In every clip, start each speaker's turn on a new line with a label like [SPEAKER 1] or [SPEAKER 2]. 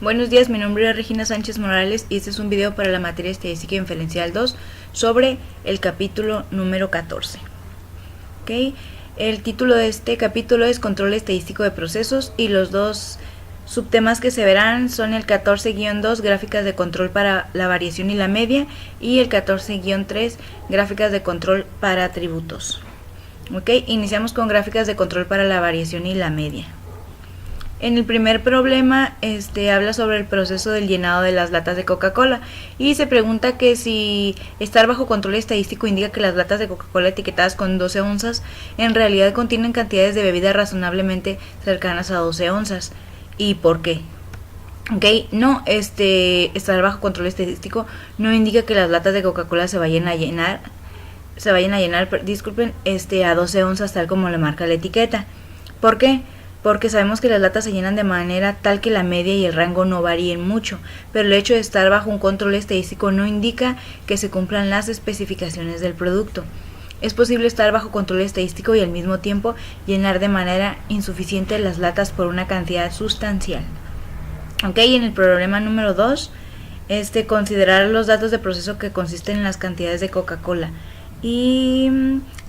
[SPEAKER 1] Buenos días, mi nombre es Regina Sánchez Morales y este es un video para la materia Estadística Inferencial 2 sobre el capítulo número 14. ¿Okay? El título de este capítulo es Control Estadístico de Procesos y los dos subtemas que se verán son el 14-2, gráficas de control para la variación y la media, y el 14-3, gráficas de control para atributos. ¿Okay? Iniciamos con gráficas de control para la variación y la media. En el primer problema habla sobre el proceso del llenado de las latas de Coca-Cola y se pregunta que si estar bajo control estadístico indica que las latas de Coca-Cola etiquetadas con 12 onzas en realidad contienen cantidades de bebida razonablemente cercanas a 12 onzas. ¿Y por qué? Okay, no, estar bajo control estadístico no indica que las latas de Coca-Cola se vayan a llenar, a 12 onzas tal como le marca la etiqueta. ¿Por qué? Porque sabemos que las latas se llenan de manera tal que la media y el rango no varíen mucho, pero el hecho de estar bajo un control estadístico no indica que se cumplan las especificaciones del producto. Es posible estar bajo control estadístico y al mismo tiempo llenar de manera insuficiente las latas por una cantidad sustancial. Ok, en el problema número 2, considerar los datos de proceso que consisten en las cantidades de Coca-Cola. Y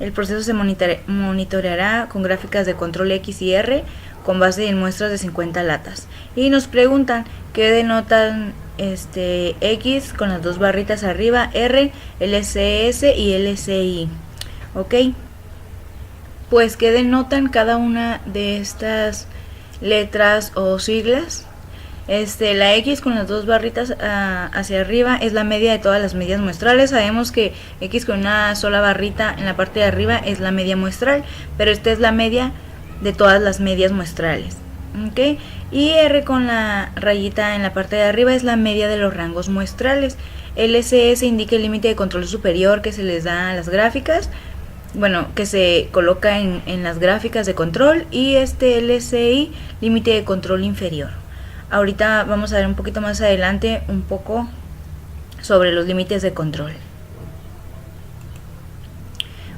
[SPEAKER 1] el proceso se monitoreará con gráficas de control X y R con base en muestras de 50 latas. Y nos preguntan qué denotan X con las dos barritas arriba, R, LCS y LCI. Ok, pues qué denotan cada una de estas letras o siglas. La X con las dos barritas hacia arriba es la media de todas las medias muestrales. Sabemos que X con una sola barrita en la parte de arriba es la media muestral, pero esta es la media de todas las medias muestrales. ¿Okay? Y R con la rayita en la parte de arriba es la media de los rangos muestrales. LCS indica el límite de control superior que se les da a las gráficas, que se coloca en las gráficas de control, y LCI, límite de control inferior. Ahorita vamos a ver un poquito más adelante un poco sobre los límites de control.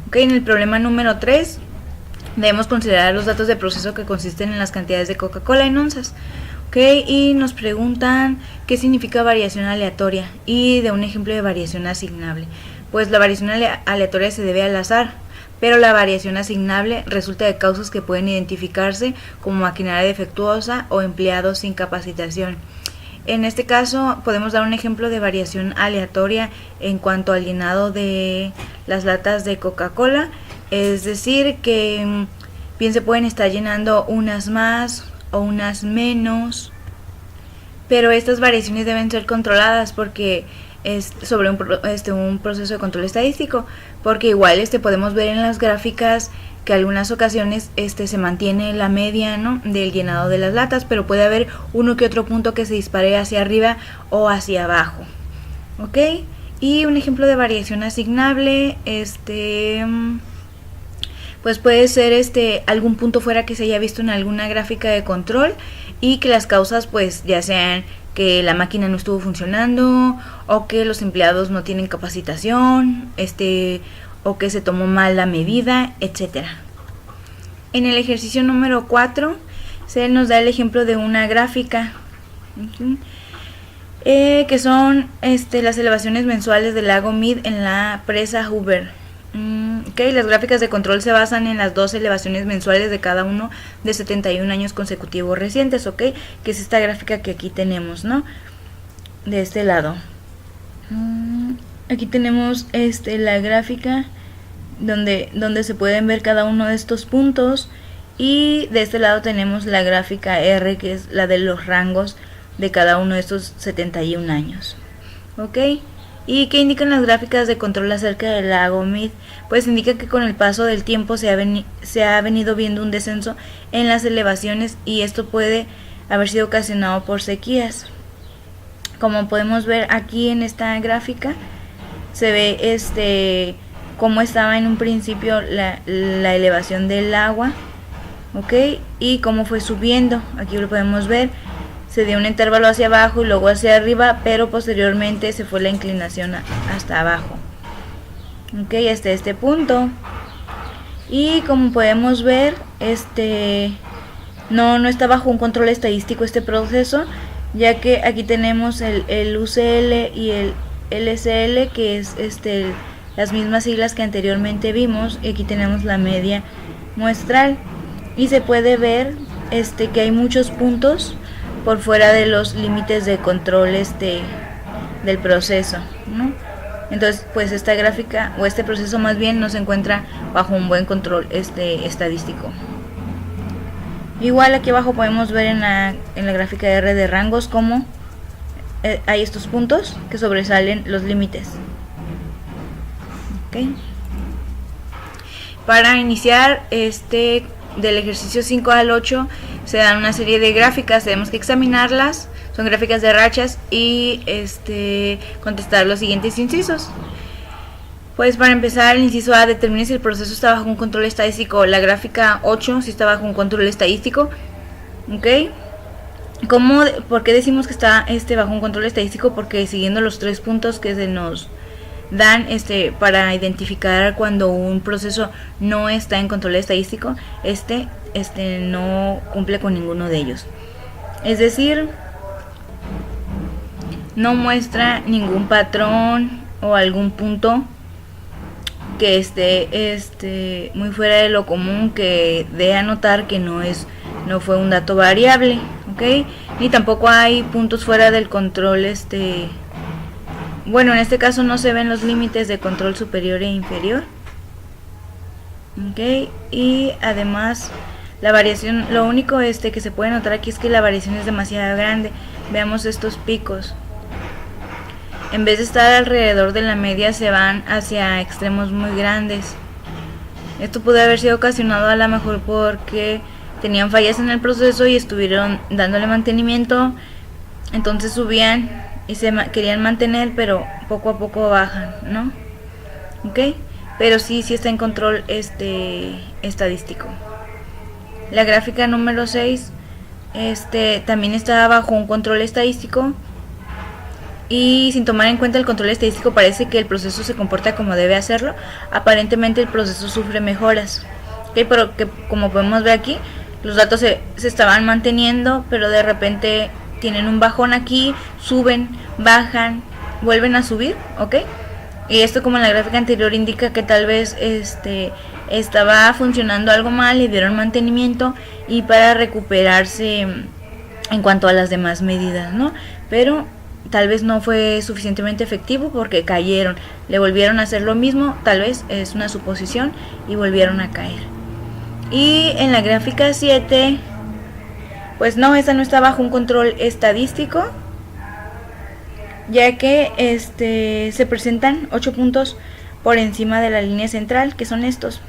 [SPEAKER 1] Ok, en el problema número 3 debemos considerar los datos de proceso que consisten en las cantidades de Coca-Cola en onzas. Ok, y nos preguntan qué significa variación aleatoria y de un ejemplo de variación asignable. Pues la variación aleatoria se debe al azar, pero la variación asignable resulta de causas que pueden identificarse como maquinaria defectuosa o empleados sin capacitación. En este caso podemos dar un ejemplo de variación aleatoria en cuanto al llenado de las latas de Coca-Cola, es decir que bien se pueden estar llenando unas más o unas menos, pero estas variaciones deben ser controladas porque es sobre un proceso de control estadístico, porque igual podemos ver en las gráficas que algunas ocasiones se mantiene la media, ¿no?, del llenado de las latas, pero puede haber uno que otro punto que se dispare hacia arriba o hacia abajo. Ok, y un ejemplo de variación asignable pues puede ser algún punto fuera que se haya visto en alguna gráfica de control y que las causas pues ya sean que la máquina no estuvo funcionando o que los empleados no tienen capacitación, o que se tomó mal la medida, etcétera. En el ejercicio número 4 se nos da el ejemplo de una gráfica que son las elevaciones mensuales del lago Mead en la presa Hoover. Okay, las gráficas de control se basan en las dos elevaciones mensuales de cada uno de 71 años consecutivos recientes, que es esta gráfica que aquí tenemos, ¿no? De este lado. Aquí tenemos la gráfica donde se pueden ver cada uno de estos puntos, y de este lado tenemos la gráfica R, que es la de los rangos de cada uno de estos 71 años. ¿Ok? ¿Y qué indican las gráficas de control acerca del lago Mead? Pues indica que con el paso del tiempo se ha venido viendo un descenso en las elevaciones, y esto puede haber sido ocasionado por sequías. Como podemos ver aquí en esta gráfica, se ve cómo estaba en un principio la elevación del agua, ¿ok? Y cómo fue subiendo. Aquí lo podemos ver. Se dio un intervalo hacia abajo y luego hacia arriba, pero posteriormente se fue la inclinación hasta abajo. Ok, hasta este punto. Y como podemos ver, no está bajo un control estadístico este proceso, ya que aquí tenemos el UCL y el LCL, que es las mismas siglas que anteriormente vimos, y aquí tenemos la media muestral, y se puede ver que hay muchos puntos por fuera de los límites de control del proceso, ¿no? Entonces, pues esta gráfica, o este proceso más bien, no se encuentra bajo un buen control estadístico. Igual aquí abajo podemos ver en la gráfica de R de rangos cómo hay estos puntos que sobresalen los límites. Okay. Para iniciar del ejercicio 5 al 8 se dan una serie de gráficas, tenemos que examinarlas, son gráficas de rachas, y contestar los siguientes incisos. Pues para empezar, el inciso A, determine si el proceso está bajo un control estadístico. La gráfica 8 si está bajo un control estadístico. ¿Ok? ¿Por qué decimos que está bajo un control estadístico? Porque siguiendo los 3 puntos que se nos dan para identificar cuando un proceso no está en control estadístico, no cumple con ninguno de ellos. Es decir, no muestra ningún patrón o algún punto que esté muy fuera de lo común, que dé a notar que no fue un dato variable, ¿ok? Ni tampoco hay puntos fuera del control, bueno, en este caso no se ven los límites de control superior e inferior, ¿ok? Y además la variación, lo único que se puede notar aquí es que la variación es demasiado grande. Veamos estos picos. En vez de estar alrededor de la media, se van hacia extremos muy grandes. Esto puede haber sido ocasionado a lo mejor porque tenían fallas en el proceso y estuvieron dándole mantenimiento, entonces subían y se querían mantener, pero poco a poco bajan, ¿no? ¿Ok? Pero sí está en control estadístico. La gráfica número 6 también está bajo un control estadístico, y sin tomar en cuenta el control estadístico parece que el proceso se comporta como debe hacerlo. Aparentemente el proceso sufre mejoras, ¿okay? Pero que, como podemos ver aquí, los datos se estaban manteniendo, pero de repente tienen un bajón aquí, suben, bajan, vuelven a subir, ¿ok? Y esto, como en la gráfica anterior, indica que tal vez estaba funcionando algo mal, le dieron mantenimiento y para recuperarse en cuanto a las demás medidas, ¿no? Pero tal vez no fue suficientemente efectivo porque cayeron, le volvieron a hacer lo mismo, tal vez es una suposición, y volvieron a caer. Y en la gráfica 7, pues no, esta no está bajo un control estadístico, ya que se presentan 8 puntos por encima de la línea central, que son estos.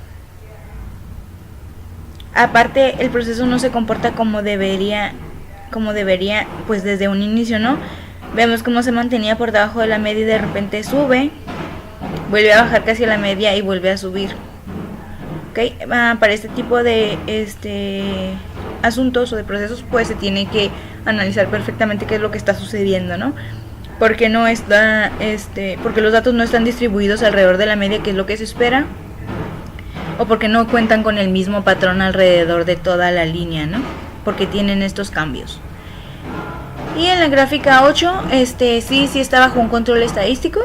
[SPEAKER 1] Aparte, el proceso no se comporta como debería, pues desde un inicio, ¿no? Vemos cómo se mantenía por debajo de la media y de repente sube, vuelve a bajar casi a la media y vuelve a subir. ¿Okay? Para este tipo de asuntos o de procesos, pues se tiene que analizar perfectamente qué es lo que está sucediendo, ¿no? Porque no está, porque los datos no están distribuidos alrededor de la media, que es lo que se espera, o porque no cuentan con el mismo patrón alrededor de toda la línea, ¿no? Porque tienen estos cambios. Y en la gráfica 8, sí está bajo un control estadístico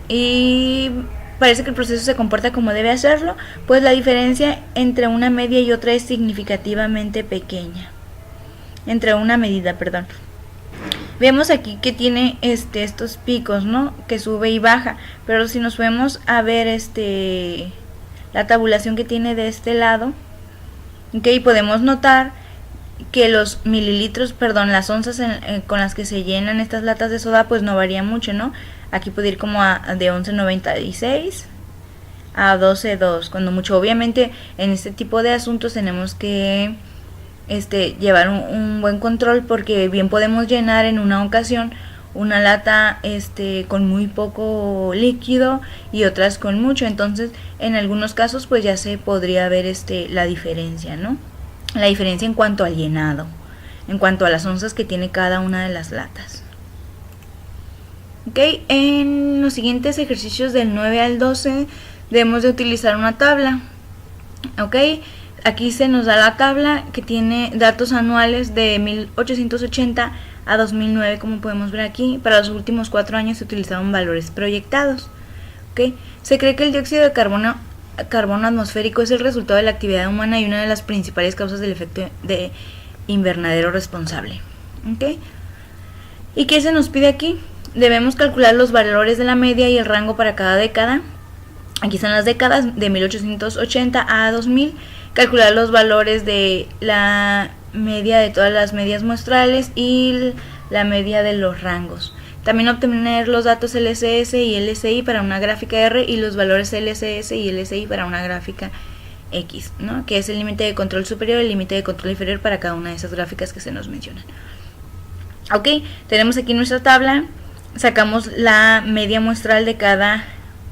[SPEAKER 1] y parece que el proceso se comporta como debe hacerlo, pues la diferencia entre una media y otra es significativamente pequeña. Entre una medida, perdón. Vemos aquí que tiene estos picos, ¿no? Que sube y baja, pero si nos vemos a ver la tabulación que tiene de este lado, ¿okay? Podemos notar que los mililitros, perdón, las onzas con las que se llenan estas latas de soda, pues no varía mucho, ¿no? Aquí puede ir como de 11.96 a 12.2, cuando mucho. Obviamente en este tipo de asuntos tenemos que llevar un buen control, porque bien podemos llenar en una ocasión una lata con muy poco líquido y otras con mucho. Entonces en algunos casos pues ya se podría ver la diferencia, ¿no? La diferencia en cuanto al llenado, en cuanto a las onzas que tiene cada una de las latas. Ok, en los siguientes ejercicios del 9 al 12 debemos de utilizar una tabla. Ok, aquí se nos da la tabla que tiene datos anuales de 1880 a 2009, como podemos ver aquí. Para los últimos 4 años se utilizaron valores proyectados. ¿Okay? Se cree que el dióxido de carbono atmosférico es el resultado de la actividad humana y una de las principales causas del efecto de invernadero responsable. ¿Okay? ¿Y qué se nos pide aquí? Debemos calcular los valores de la media y el rango para cada década. Aquí están las décadas de 1880 a 2000. Calcular los valores de la media de todas las medias muestrales y la media de los rangos. También obtener los datos LCS y LCI para una gráfica R y los valores LCS y LCI para una gráfica X, ¿no? Que es el límite de control superior y el límite de control inferior para cada una de esas gráficas que se nos mencionan. Ok, tenemos aquí nuestra tabla. Sacamos la media muestral de cada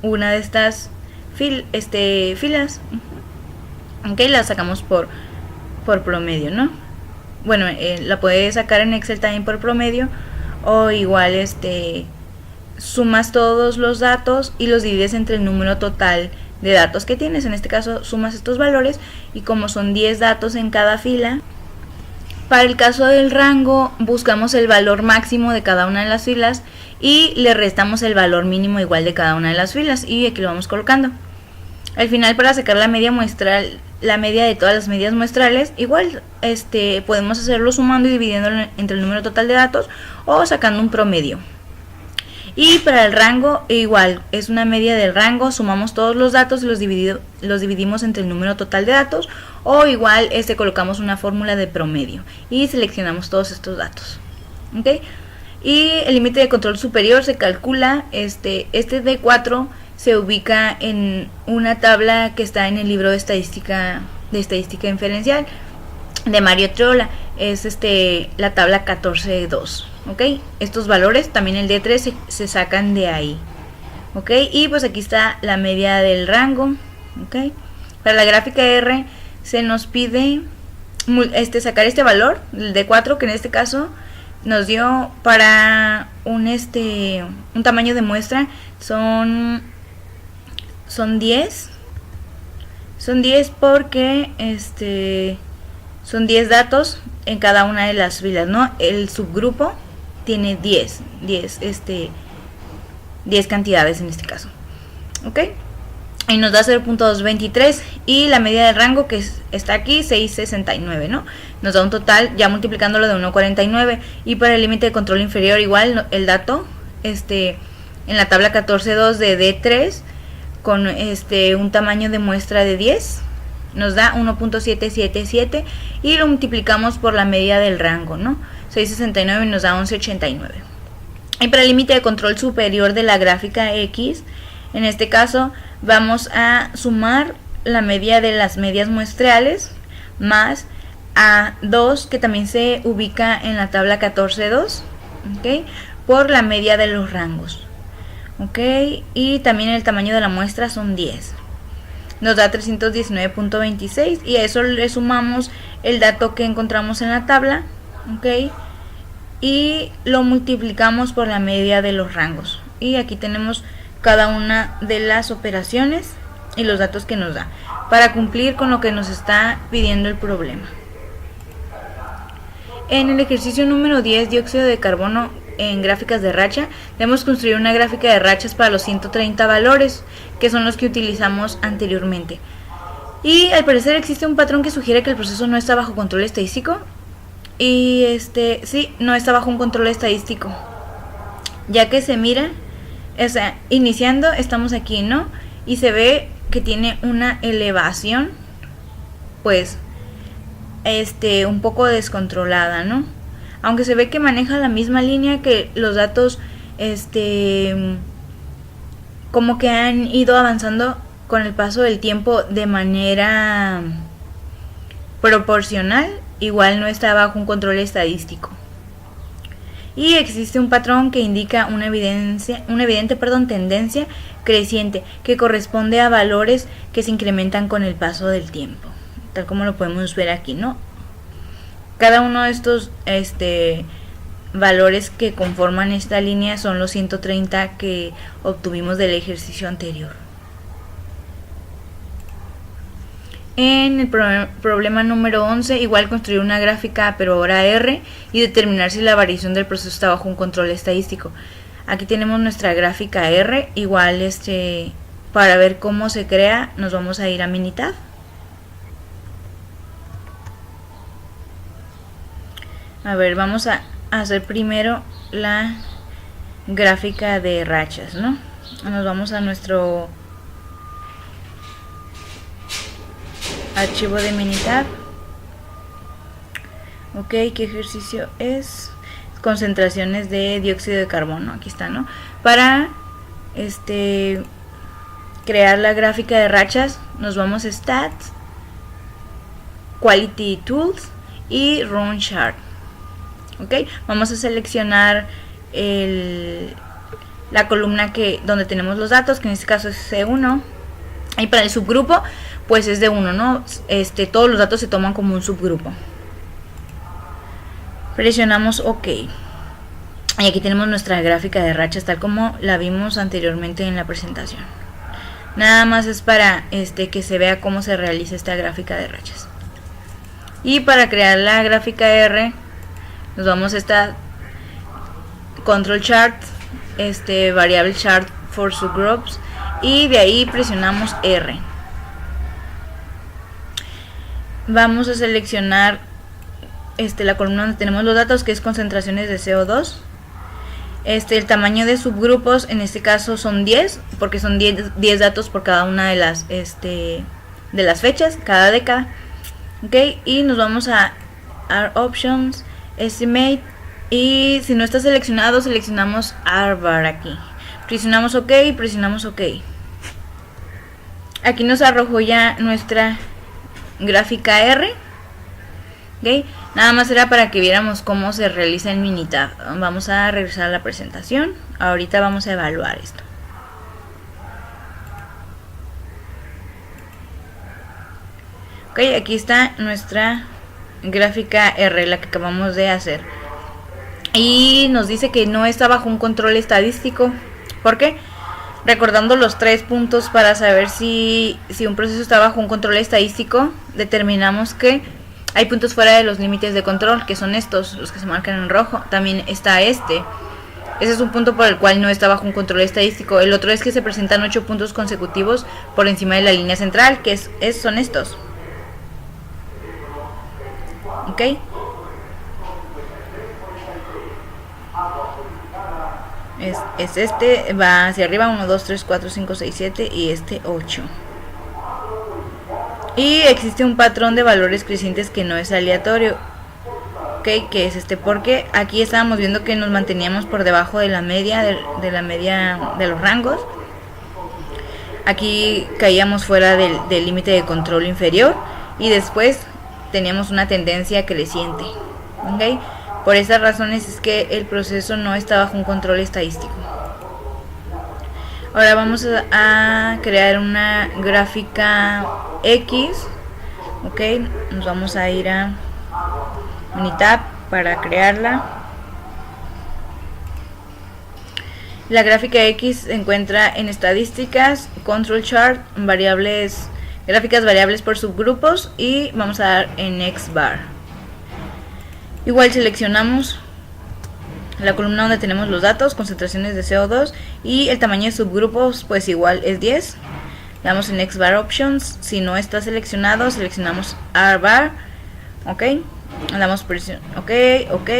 [SPEAKER 1] una de estas filas. Ok, la sacamos por promedio, ¿no? Bueno, la puedes sacar en Excel también por promedio, o igual sumas todos los datos y los divides entre el número total de datos que tienes. En este caso sumas estos valores, y como son 10 datos en cada fila, para el caso del rango buscamos el valor máximo de cada una de las filas y le restamos el valor mínimo igual de cada una de las filas, y aquí lo vamos colocando. Al final, para sacar la media muestral, la media de todas las medias muestrales, igual podemos hacerlo sumando y dividiendo entre el número total de datos o sacando un promedio. Y para el rango igual, es una media del rango, sumamos todos los datos y los dividimos entre el número total de datos, o igual colocamos una fórmula de promedio y seleccionamos todos estos datos. ¿Okay? Y el límite de control superior se calcula, D4 se ubica en una tabla que está en el libro de estadística inferencial de Mario Triola. Es la tabla 14.2. ¿Ok? Estos valores, también el D3 se sacan de ahí. ¿Ok? Y pues aquí está la media del rango. ¿Ok? Para la gráfica R se nos pide sacar este valor, el D4, que en este caso nos dio para un tamaño de muestra son 10. Son 10 porque son 10 datos en cada una de las filas, ¿no? El subgrupo tiene 10 cantidades en este caso. ¿Ok? Y nos da 0.223, y la media del rango que está aquí, 669, ¿no? Nos da un total, ya multiplicándolo, de 1.49. Y para el límite de control inferior, igual el dato en la tabla 14.2 de D3 con un tamaño de muestra de 10 nos da 1.777, y lo multiplicamos por la media del rango, ¿no? 669 y nos da 11.89. Y para el límite de control superior de la gráfica X, en este caso vamos a sumar la media de las medias muestrales más A2, que también se ubica en la tabla 14.2, ¿ok? Por la media de los rangos. Ok, y también el tamaño de la muestra son 10. Nos da 319.26, y a eso le sumamos el dato que encontramos en la tabla. Ok, y lo multiplicamos por la media de los rangos. Y aquí tenemos cada una de las operaciones y los datos que nos da para cumplir con lo que nos está pidiendo el problema. En el ejercicio número 10, dióxido de carbono en gráficas de racha, debemos construir una gráfica de rachas para los 130 valores, que son los que utilizamos anteriormente. Y al parecer existe un patrón que sugiere que el proceso no está bajo control estadístico. Y sí, no está bajo un control estadístico, ya que se mira, o sea, iniciando estamos aquí, ¿no? Y se ve que tiene una elevación, pues, un poco descontrolada, ¿no? Aunque se ve que maneja la misma línea, que los datos, como que han ido avanzando con el paso del tiempo de manera proporcional, igual no está bajo un control estadístico. Y existe un patrón que indica una evidente tendencia creciente, que corresponde a valores que se incrementan con el paso del tiempo, tal como lo podemos ver aquí, ¿no? Cada uno de estos valores que conforman esta línea son los 130 que obtuvimos del ejercicio anterior. En el problema número 11, igual construir una gráfica, pero ahora R, y determinar si la variación del proceso está bajo un control estadístico. Aquí tenemos nuestra gráfica R, igual para ver cómo se crea, nos vamos a ir a Minitab. A ver, vamos a hacer primero la gráfica de rachas, ¿no? Nos vamos a nuestro archivo de Minitab. Ok, ¿qué ejercicio es? Concentraciones de dióxido de carbono, aquí está, ¿no? Para crear la gráfica de rachas, nos vamos a Stats, Quality Tools y Run Chart. Ok, vamos a seleccionar la columna donde tenemos los datos, que en este caso es C1, y para el subgrupo pues es de 1, ¿no? Todos los datos se toman como un subgrupo. Presionamos OK. Y aquí tenemos nuestra gráfica de rachas tal como la vimos anteriormente en la presentación. Nada más es para que se vea cómo se realiza esta gráfica de rachas. Y para crear la gráfica R, nos vamos a esta Control Chart, variable Chart for Subgroups, y de ahí presionamos R. Vamos a seleccionar la columna donde tenemos los datos, que es concentraciones de CO2. El tamaño de subgrupos en este caso son 10, porque son 10 datos por cada una de las fechas, cada década. Ok, y nos vamos a Options, Estimate, y si no está seleccionado, seleccionamos R-Bar aquí. Presionamos OK y presionamos OK. Aquí nos arrojó ya nuestra gráfica R. ¿Okay? Nada más era para que viéramos cómo se realiza en Minitab. Vamos a regresar a la presentación. Ahorita vamos a evaluar esto. Ok, aquí está nuestra gráfica R, la que acabamos de hacer. Y nos dice que no está bajo un control estadístico. ¿Por qué? Recordando los 3 puntos para saber si un proceso está bajo un control estadístico, determinamos que hay puntos fuera de los límites de control, que son estos, los que se marcan en rojo. También está ese es un punto por el cual no está bajo un control estadístico. El otro es que se presentan 8 puntos consecutivos por encima de la línea central, que son estos. Ok. Va hacia arriba, 1, 2, 3, 4, 5, 6, 7 y 8. Y existe un patrón de valores crecientes que no es aleatorio. Ok, que es porque aquí estábamos viendo que nos manteníamos por debajo de la media, de la media de los rangos. Aquí caíamos fuera del límite de control inferior y después teníamos una tendencia creciente. Ok. Por esas razones es que el proceso no está bajo un control estadístico. Ahora vamos a crear una gráfica X. Ok, nos vamos a ir a Minitab para crearla. La gráfica X se encuentra en estadísticas, Control Chart, gráficas variables por subgrupos, y vamos a dar en X-Bar. Igual seleccionamos la columna donde tenemos los datos, concentraciones de CO2, y el tamaño de subgrupos pues igual es 10. Le damos en X-Bar Options. Si no está seleccionado, seleccionamos R-Bar. Ok, le damos presión OK, OK,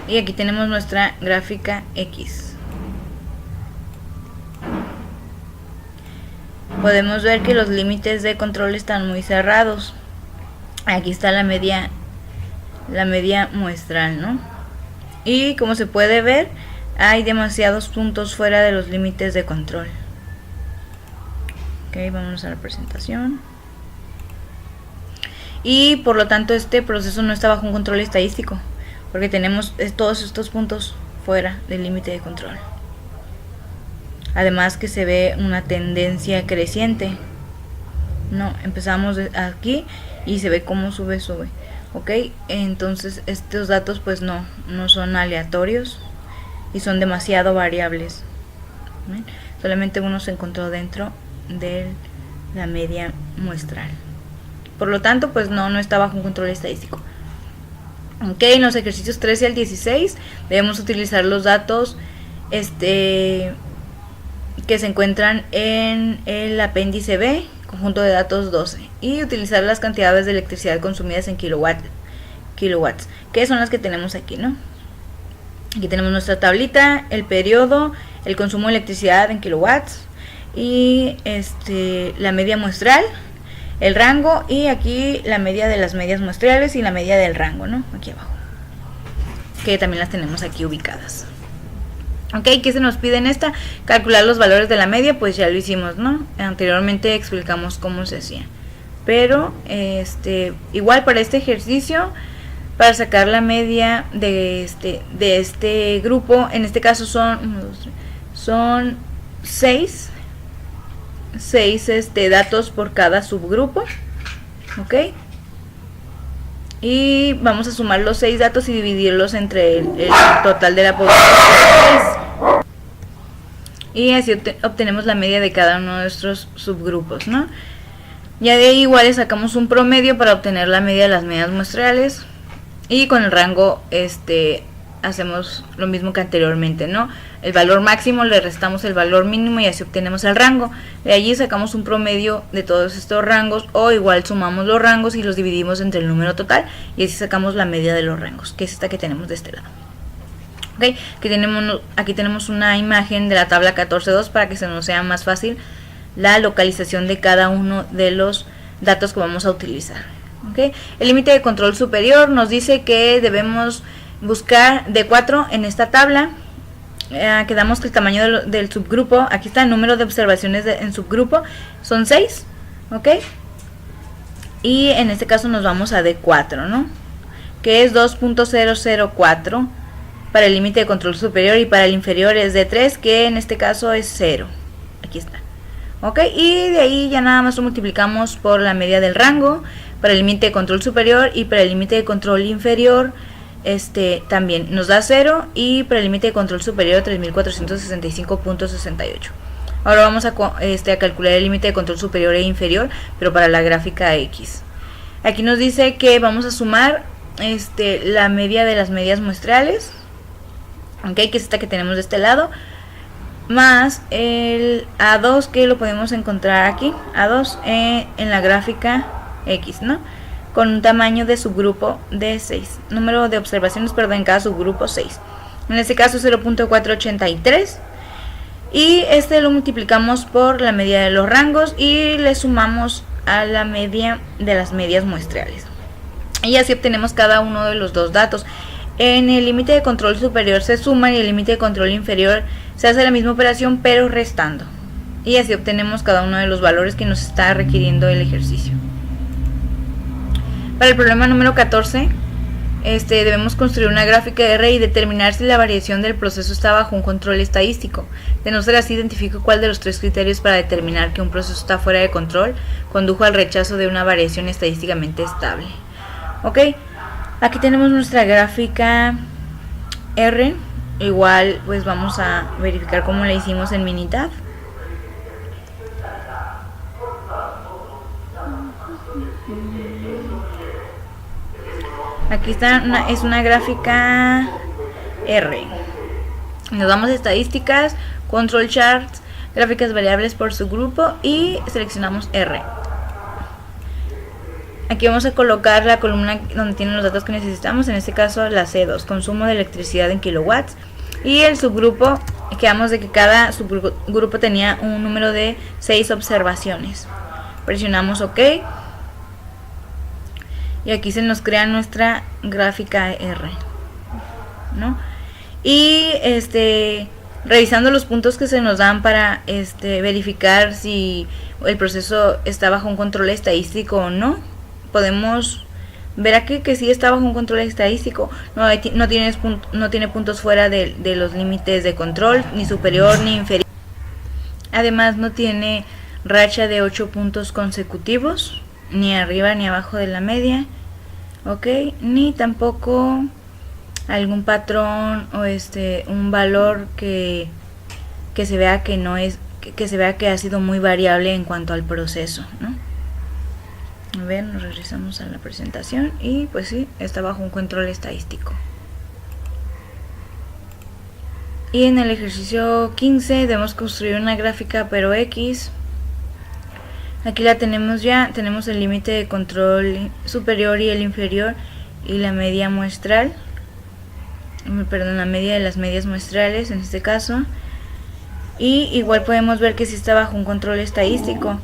[SPEAKER 1] y aquí tenemos nuestra gráfica X. Podemos ver que los límites de control están muy cerrados. Aquí está la media muestral, ¿no? Y como se puede ver, hay demasiados puntos fuera de los límites de control. Ok, vamos a la presentación. Y por lo tanto este proceso no está bajo un control estadístico, porque tenemos todos estos puntos fuera del límite de control. Además que se ve una tendencia creciente. No, empezamos aquí y se ve cómo sube. Ok, entonces estos datos pues no son aleatorios y son demasiado variables. ¿Ven? Solamente uno se encontró dentro del la media muestral. Por lo tanto, pues no está bajo un control estadístico. Ok, en los ejercicios 13 al 16 debemos utilizar los datos que se encuentran en el apéndice B, conjunto de datos 12, y utilizar las cantidades de electricidad consumidas en kilowatts, que son las que tenemos aquí, ¿no? Aquí tenemos nuestra tablita, el periodo, el consumo de electricidad en kilowatts y la media muestral, el rango, y aquí la media de las medias muestrales y la media del rango, ¿no? Aquí abajo, que también las tenemos aquí ubicadas. Ok, ¿qué se nos pide en esta? Calcular los valores de la media, pues ya lo hicimos, ¿no? Anteriormente explicamos cómo se hacía. Pero, igual para este ejercicio, para sacar la media de este grupo, en este caso son 6 datos por cada subgrupo, ok, y vamos a sumar los 6 datos y dividirlos entre el total de la población, y así obtenemos la media de cada uno de nuestros subgrupos, ¿no? Ya de ahí igual sacamos un promedio para obtener la media de las medias muestrales, y con el rango hacemos lo mismo que anteriormente, ¿no? El valor máximo le restamos el valor mínimo y así obtenemos el rango. De allí sacamos un promedio de todos estos rangos, o igual sumamos los rangos y los dividimos entre el número total y así sacamos la media de los rangos, que es esta que tenemos de este lado. Okay. Aquí tenemos una imagen de la tabla 14.2 para que se nos sea más fácil la localización de cada uno de los datos que vamos a utilizar. Okay. El límite de control superior nos dice que debemos buscar de 4 en esta tabla. Quedamos que el tamaño del subgrupo, aquí está el número de observaciones en subgrupo, son 6, ok, y en este caso nos vamos a D4, ¿no? Que es 2.004 para el límite de control superior, y para el inferior es D3, que en este caso es 0, aquí está, ok, y de ahí ya nada más lo multiplicamos por la media del rango para el límite de control superior, y para el límite de control inferior también nos da 0, y para el límite de control superior 3465.68. Ahora vamos a calcular el límite de control superior e inferior, pero para la gráfica X. Aquí nos dice que vamos a sumar la media de las medias muestrales, okay, que es esta que tenemos de este lado, más el A2, que lo podemos encontrar aquí, A2 en la gráfica X, ¿no? Con un tamaño de subgrupo de 6, número de observaciones, perdón, en cada subgrupo 6, en este caso 0.483, y lo multiplicamos por la media de los rangos y le sumamos a la media de las medias muestrales, y así obtenemos cada uno de los dos datos. En el límite de control superior se suma y el límite de control inferior se hace la misma operación pero restando, y así obtenemos cada uno de los valores que nos está requiriendo el ejercicio. Para el problema número 14, debemos construir una gráfica R y determinar si la variación del proceso está bajo un control estadístico. De no ser así, identifico cuál de los 3 criterios para determinar que un proceso está fuera de control condujo al rechazo de una variación estadísticamente estable. Ok, aquí tenemos nuestra gráfica R. Igual pues vamos a verificar cómo la hicimos en Minitab. Aquí está, es una gráfica R. Nos vamos a estadísticas, control charts, gráficas variables por subgrupo y seleccionamos R. Aquí vamos a colocar la columna donde tienen los datos que necesitamos, en este caso la C2, consumo de electricidad en kilowatts, y el subgrupo, quedamos de que cada subgrupo tenía un número de 6 observaciones. Presionamos OK. Y aquí se nos crea nuestra gráfica R, ¿no? Y revisando los puntos que se nos dan para verificar si el proceso está bajo un control estadístico o no, podemos ver aquí que sí está bajo un control estadístico. No tiene puntos fuera de los límites de control, ni superior ni inferior. Además no tiene racha de 8 puntos consecutivos, ni arriba ni abajo de la media, ok, ni tampoco algún patrón o un valor que se vea que no es que se vea que ha sido muy variable en cuanto al proceso, ¿no? A ver, nos regresamos a la presentación y pues sí, está bajo un control estadístico. Y en el ejercicio 15 debemos construir una gráfica pero X. Aquí la tenemos ya, tenemos el límite de control superior y el inferior y la media muestral, perdón, la media de las medias muestrales en este caso. Y igual podemos ver que si está bajo un control estadístico,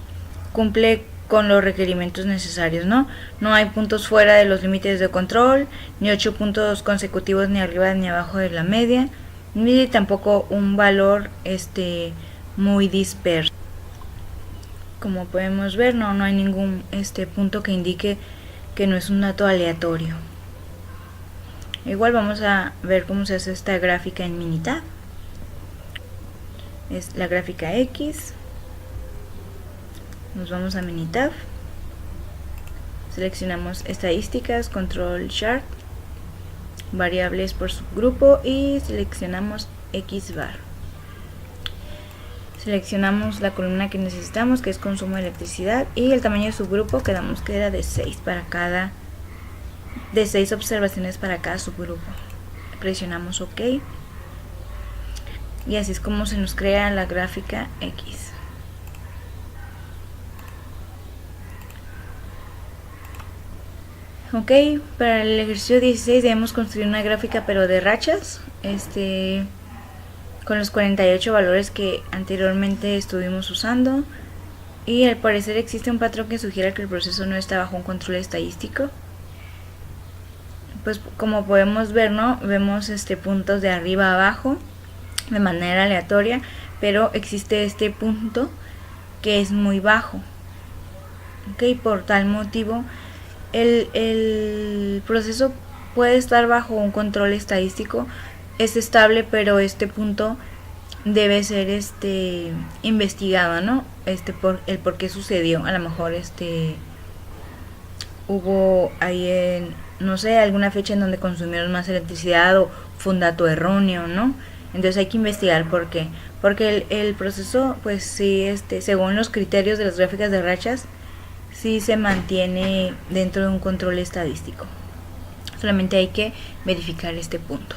[SPEAKER 1] cumple con los requerimientos necesarios, ¿no? No hay puntos fuera de los límites de control, ni 8 puntos consecutivos ni arriba ni abajo de la media, ni tampoco un valor muy disperso. Como podemos ver, no hay ningún punto que indique que no es un dato aleatorio. Igual vamos a ver cómo se hace esta gráfica en Minitab. Es la gráfica X. Nos vamos a Minitab, seleccionamos estadísticas, control chart, variables por subgrupo y seleccionamos XBAR. Seleccionamos la columna que necesitamos, que es consumo de electricidad, y el tamaño de subgrupo quedamos que era de 6 de 6 observaciones para cada subgrupo. Presionamos OK y así es como se nos crea la gráfica X. Ok, para el ejercicio 16 debemos construir una gráfica pero de rachas, con los 48 valores que anteriormente estuvimos usando, y al parecer existe un patrón que sugiere que el proceso no está bajo un control estadístico. Pues como podemos ver, ¿no? Vemos puntos de arriba a abajo de manera aleatoria, pero existe este punto que es muy bajo. Ok, por tal motivo el proceso puede estar bajo un control estadístico, es estable, pero este punto debe ser investigado, ¿no? Por qué sucedió. A lo mejor hubo ahí no sé, alguna fecha en donde consumieron más electricidad o fue un dato erróneo, ¿no? Entonces hay que investigar por qué. Porque el proceso, pues sí, según los criterios de las gráficas de rachas, sí se mantiene dentro de un control estadístico. Solamente hay que verificar este punto.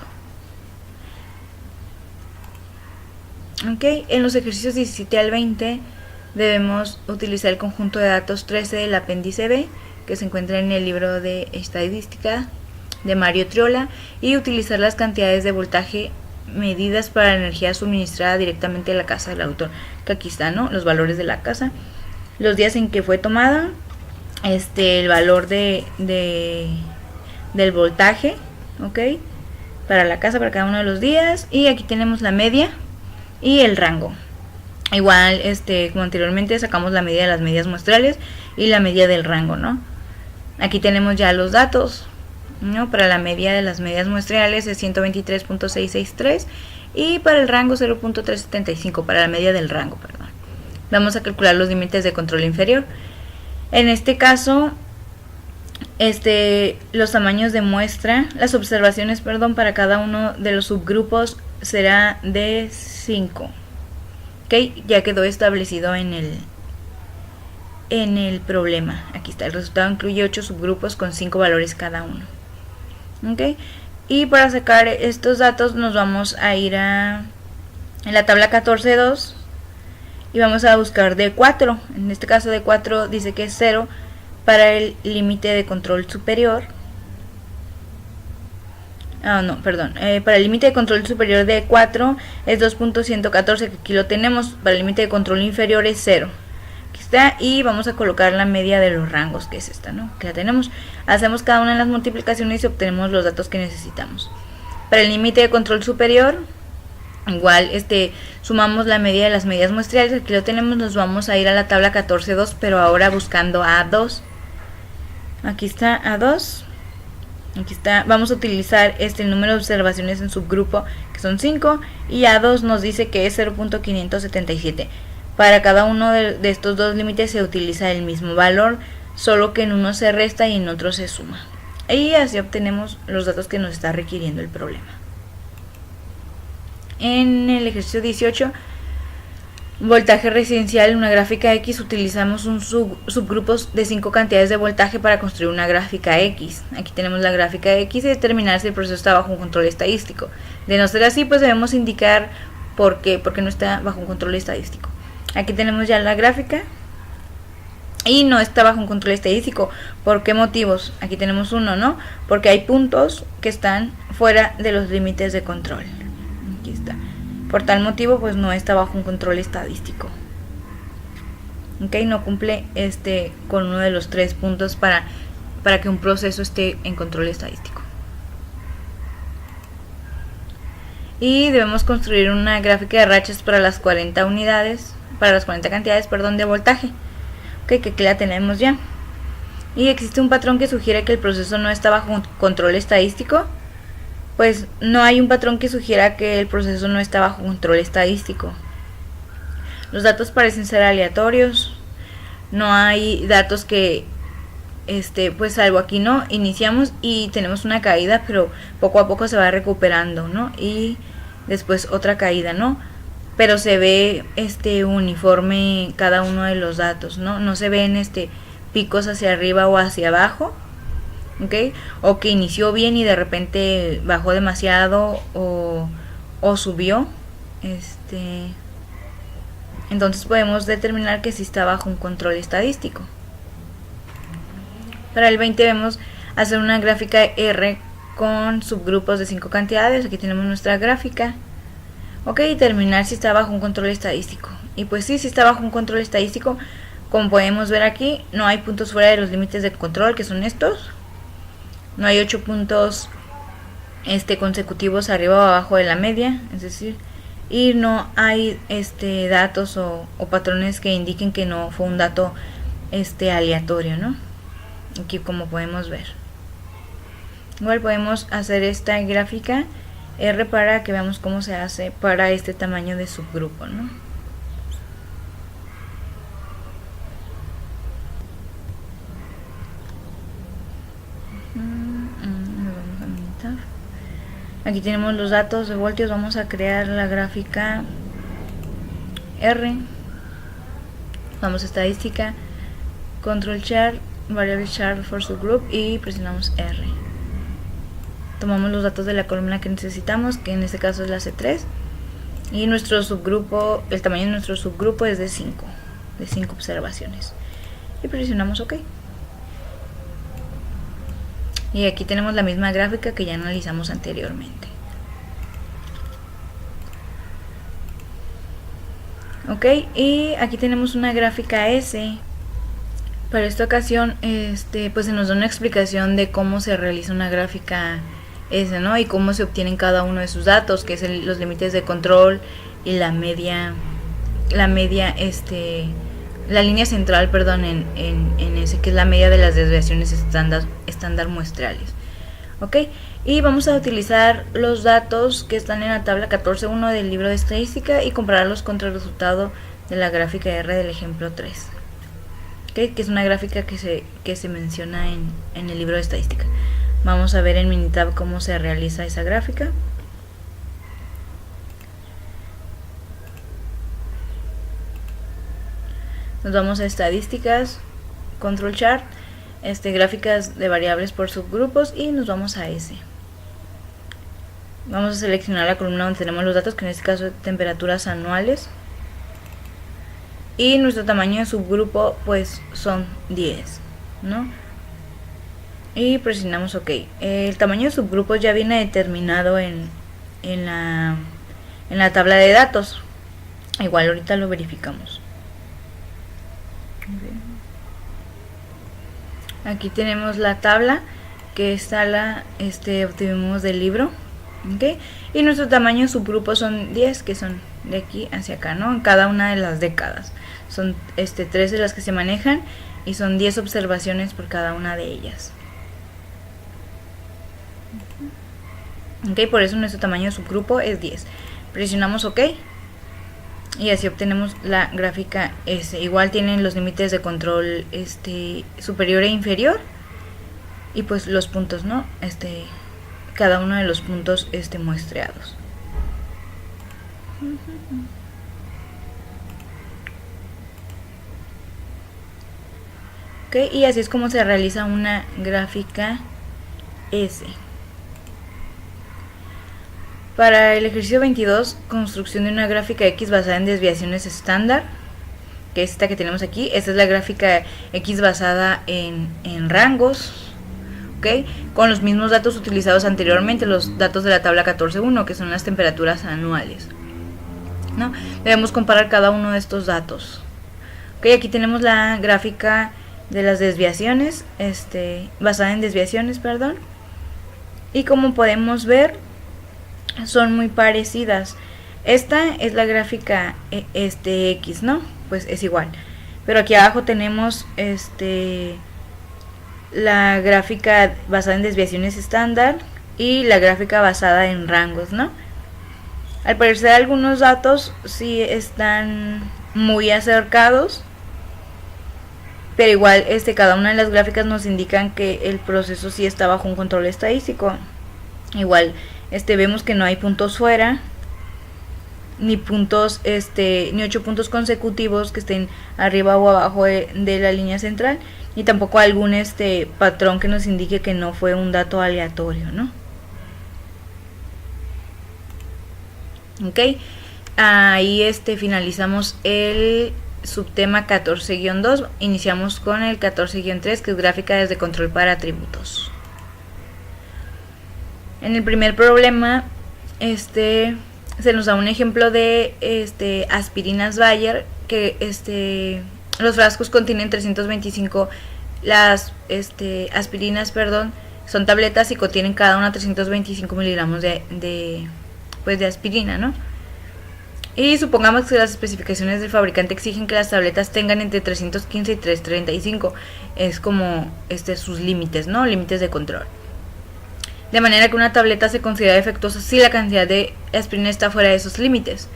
[SPEAKER 1] Ok, en los ejercicios 17 al 20 debemos utilizar el conjunto de datos 13 del apéndice B, que se encuentra en el libro de estadística de Mario Triola, y utilizar las cantidades de voltaje medidas para la energía suministrada directamente a la casa del autor, que aquí están, ¿no? Los valores de la casa, los días en que fue tomada, el valor del voltaje, ok, para la casa, para cada uno de los días, y aquí tenemos la media y el rango. Igual, como anteriormente, sacamos la media de las medias muestrales y la media del rango, ¿no? Aquí tenemos ya los datos, ¿no? Para la media de las medias muestrales es 123.663 y para el rango 0.375, para la media del rango, perdón. Vamos a calcular los límites de control inferior. En este caso, los tamaños de muestra, las observaciones, perdón, para cada uno de los subgrupos será de 5. Ok, ya quedó establecido en el problema. Aquí está, el resultado incluye 8 subgrupos con 5 valores cada uno. Ok, y para sacar estos datos nos vamos a ir en la tabla 14.2 y vamos a buscar D4. En este caso D4 dice que es 0 para el límite de control superior. Para el límite de control superior de 4 es 2.114, que aquí lo tenemos. Para el límite de control inferior es 0. Aquí está, y vamos a colocar la media de los rangos, que es esta, ¿no? Que la tenemos. Hacemos cada una de las multiplicaciones y obtenemos los datos que necesitamos. Para el límite de control superior, igual sumamos la media de las medias muestrales, aquí lo tenemos. Nos vamos a ir a la tabla 14.2, pero ahora buscando A2. Aquí está A2. Aquí está, vamos a utilizar el número de observaciones en subgrupo, que son 5, y A2 nos dice que es 0.577. Para cada uno de estos dos límites se utiliza el mismo valor, solo que en uno se resta y en otro se suma. Y así obtenemos los datos que nos está requiriendo el problema. En el ejercicio 18 Voltaje residencial. En una gráfica X utilizamos un subgrupos de 5 cantidades de voltaje para construir una gráfica X. Aquí tenemos la gráfica X y determinar si el proceso está bajo un control estadístico. De no ser así, pues debemos indicar por qué no está bajo un control estadístico. Aquí tenemos ya la gráfica y no está bajo un control estadístico. ¿Por qué motivos? Aquí tenemos uno, ¿no? Porque hay puntos que están fuera de los límites de control. Aquí está. Por tal motivo, pues no está bajo un control estadístico. Ok, no cumple con uno de los 3 puntos para que un proceso esté en control estadístico. Y debemos construir una gráfica de rachas para las 40 unidades, para las 40 cantidades, de voltaje. Ok, que aquí la tenemos ya. Y existe un patrón que sugiere que el proceso no está bajo un control estadístico. Pues no hay un patrón que sugiera que el proceso no está bajo control estadístico. Los datos parecen ser aleatorios. No hay datos que, pues salvo aquí, ¿no? Iniciamos y tenemos una caída, pero poco a poco se va recuperando, ¿no? Y después otra caída, ¿no? Pero se ve uniforme cada uno de los datos, ¿no? No se ven picos hacia arriba o hacia abajo. ¿Okay? O que inició bien y de repente bajó demasiado o subió. Entonces podemos determinar que sí está bajo un control estadístico. Para el 20 debemos hacer una gráfica R con subgrupos de 5 cantidades. Aquí tenemos nuestra gráfica. Ok, y determinar si está bajo un control estadístico. Y pues sí está bajo un control estadístico. Como podemos ver aquí, no hay puntos fuera de los límites de control, que son estos. No hay 8 puntos consecutivos arriba o abajo de la media, es decir, y no hay datos o patrones que indiquen que no fue un dato aleatorio, ¿no? Aquí como podemos ver. Igual podemos hacer esta gráfica R para que veamos cómo se hace para este tamaño de subgrupo, ¿no? Aquí tenemos los datos de voltios. Vamos a crear la gráfica R. Vamos a estadística, control chart, variable chart for subgroup y presionamos R. Tomamos los datos de la columna que necesitamos, que en este caso es la C3, y nuestro subgrupo, el tamaño de nuestro subgrupo es de 5 observaciones, y presionamos OK. Y aquí tenemos la misma gráfica que ya analizamos anteriormente. Ok, y aquí tenemos una gráfica S. Para esta ocasión, pues se nos da una explicación de cómo se realiza una gráfica S, ¿no? Y cómo se obtienen cada uno de sus datos, que es los límites de control y la línea central, perdón, en ese, que es la media de las desviaciones estándar muestrales. Ok, y vamos a utilizar los datos que están en la tabla 14.1 del libro de estadística y compararlos contra el resultado de la gráfica R del ejemplo 3. Okay, que es una gráfica que se menciona en el libro de estadística. Vamos a ver en Minitab cómo se realiza esa gráfica. Nos vamos a estadísticas, control chart, gráficas de variables por subgrupos y nos vamos a S. Vamos a seleccionar la columna donde tenemos los datos, que en este caso es temperaturas anuales. Y nuestro tamaño de subgrupo pues son 10, ¿no? Y presionamos OK. El tamaño de subgrupos ya viene determinado en la tabla de datos. Igual ahorita lo verificamos. Aquí tenemos la tabla que está obtuvimos del libro, ¿okay? Y nuestro tamaño de subgrupo son 10, que son de aquí hacia acá, ¿no? En cada una de las décadas son 13 las que se manejan y son 10 observaciones por cada una de ellas. Ok, por eso nuestro tamaño de subgrupo es 10. Presionamos OK y así obtenemos la gráfica S. Igual tienen los límites de control superior e inferior y pues los puntos, ¿no? Cada uno de los puntos muestreados. ¿ok? Y así es como se realiza una gráfica S. Para el ejercicio 22, construcción de una gráfica X basada en desviaciones estándar, que es esta que tenemos aquí. Esta es la gráfica X basada en rangos, ¿ok? Con los mismos datos utilizados anteriormente, los datos de la tabla 14.1, que son las temperaturas anuales, ¿no? Debemos comparar cada uno de estos datos. Ok, aquí tenemos la gráfica de las desviaciones, basada en desviaciones, perdón. Y como podemos ver, son muy parecidas. Esta es la gráfica X, ¿no? Pues es igual. Pero aquí abajo tenemos la gráfica basada en desviaciones estándar y la gráfica basada en rangos, ¿no? Al parecer algunos datos sí están muy acercados, pero igual cada una de las gráficas nos indican que el proceso sí está bajo un control estadístico. Igual vemos que no hay puntos fuera, ni puntos ni 8 puntos consecutivos que estén arriba o abajo de la línea central, ni tampoco algún patrón que nos indique que no fue un dato aleatorio, ¿no? Ok, ahí finalizamos el subtema 14-2. Iniciamos con el 14-3, que es gráfica desde control para atributos. En el primer problema se nos da un ejemplo de aspirinas Bayer, que los frascos contienen 325, las aspirinas, perdón, son tabletas y contienen cada una 325 miligramos de aspirina, ¿no? Y supongamos que las especificaciones del fabricante exigen que las tabletas tengan entre 315 y 335, es como sus límites, ¿no? Límites de control. De manera que una tableta se considera defectuosa si la cantidad de aspirina está fuera de esos límites.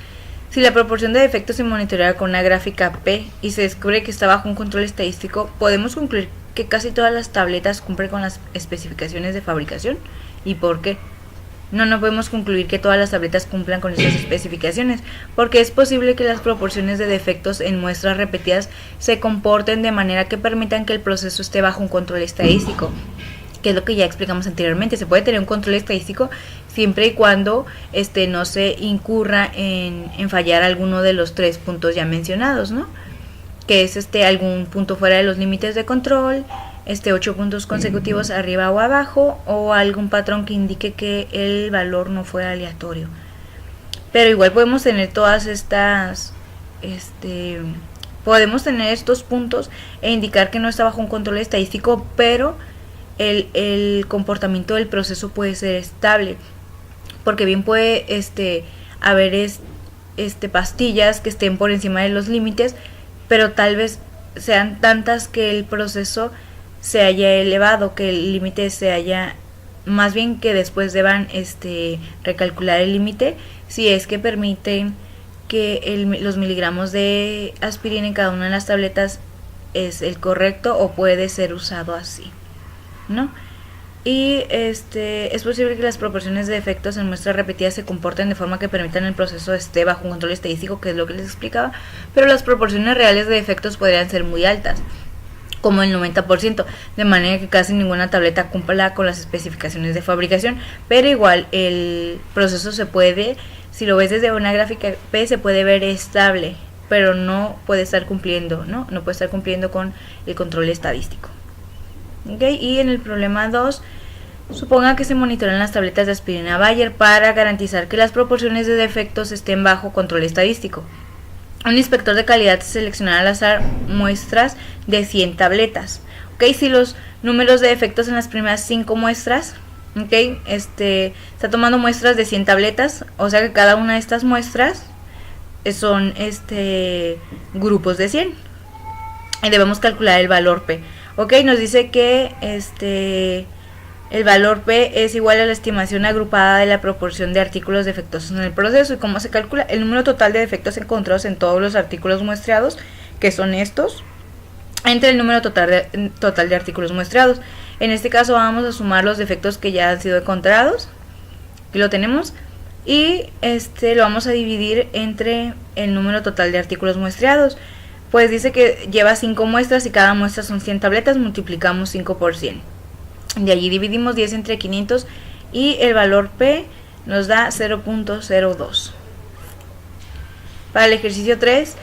[SPEAKER 1] Si la proporción de defectos se monitorea con una gráfica P y se descubre que está bajo un control estadístico, podemos concluir que casi todas las tabletas cumplen con las especificaciones de fabricación. ¿Y por qué? No podemos concluir que todas las tabletas cumplan con esas especificaciones, porque es posible que las proporciones de defectos en muestras repetidas se comporten de manera que permitan que el proceso esté bajo un control estadístico, que es lo que ya explicamos anteriormente. Se puede tener un control estadístico siempre y cuando no se incurra en fallar alguno de los 3 puntos ya mencionados, ¿no? Que es algún punto fuera de los límites de control, 8 puntos consecutivos arriba o abajo, o algún patrón que indique que el valor no fue aleatorio. Pero igual podemos tener todas estas podemos tener estos puntos e indicar que no está bajo un control estadístico, pero el comportamiento del proceso puede ser estable, porque bien puede haber pastillas que estén por encima de los límites, pero tal vez sean tantas que el proceso se haya elevado, que el límite se haya, más bien que después deban recalcular el límite, si es que permiten que los miligramos de aspirina en cada una de las tabletas es el correcto o puede ser usado así, ¿no? Y es posible que las proporciones de defectos en muestras repetidas se comporten de forma que permitan el proceso esté bajo un control estadístico, que es lo que les explicaba, pero las proporciones reales de defectos podrían ser muy altas, como el 90%, de manera que casi ninguna tableta cumpla con las especificaciones de fabricación. Pero igual el proceso se puede, si lo ves desde una gráfica P, se puede ver estable, pero no puede estar cumpliendo, no puede estar cumpliendo con el control estadístico. Okay, y en el problema 2, suponga que se monitorean las tabletas de aspirina Bayer para garantizar que las proporciones de defectos estén bajo control estadístico. Un inspector de calidad seleccionará al azar muestras de 100 tabletas. Okay, si los números de defectos en las primeras 5 muestras, okay, está tomando muestras de 100 tabletas, o sea que cada una de estas muestras son grupos de 100. Y debemos calcular el valor P. Ok, nos dice que el valor P es igual a la estimación agrupada de la proporción de artículos defectuosos en el proceso. ¿Y cómo se calcula? El número total de defectos encontrados en todos los artículos muestreados, que son estos, entre el número total de artículos muestreados. En este caso vamos a sumar los defectos que ya han sido encontrados, aquí lo tenemos, y lo vamos a dividir entre el número total de artículos muestreados. pues dice que lleva 5 muestras y cada muestra son 100 tabletas, multiplicamos 5 por 100. De allí dividimos 10 entre 500 y el valor P nos da 0.02. Para el ejercicio 3,